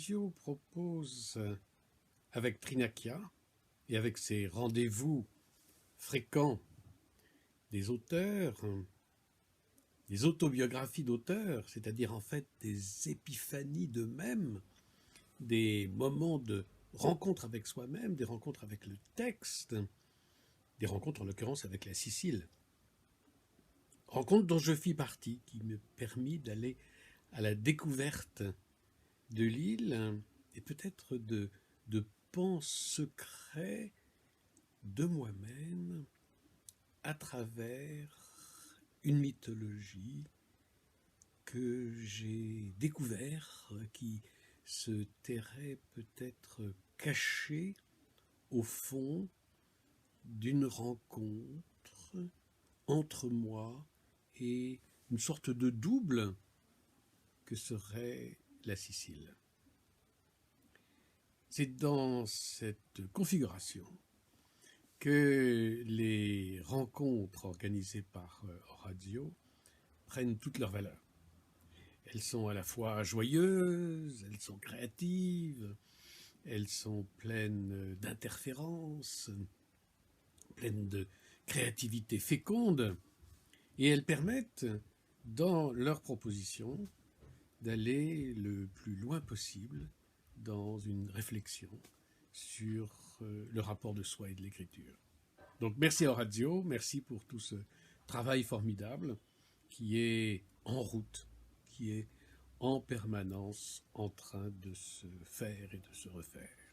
Radio propose, avec Trinakia et avec ses rendez-vous fréquents des auteurs, des autobiographies d'auteurs, c'est-à-dire en fait des épiphanies d'eux-mêmes, des moments de rencontre avec soi-même, des rencontres avec le texte, des rencontres en l'occurrence avec la Sicile. Rencontre dont je fis partie, qui me permit d'aller à la découverte de l'île et peut-être de pans secrets de moi-même à travers une mythologie que j'ai découvert, qui se terrait peut-être cachée au fond d'une rencontre entre moi et une sorte de double que serait la Sicile. C'est dans cette configuration que les rencontres organisées par Radio prennent toute leur valeur. Elles sont à la fois joyeuses, elles sont créatives, elles sont pleines d'interférences, pleines de créativité féconde, et elles permettent, dans leurs propositions, d'aller le plus loin possible dans une réflexion sur le rapport de soi et de l'écriture. Donc merci à Radio, merci pour tout ce travail formidable qui est en route, qui est en permanence en train de se faire et de se refaire.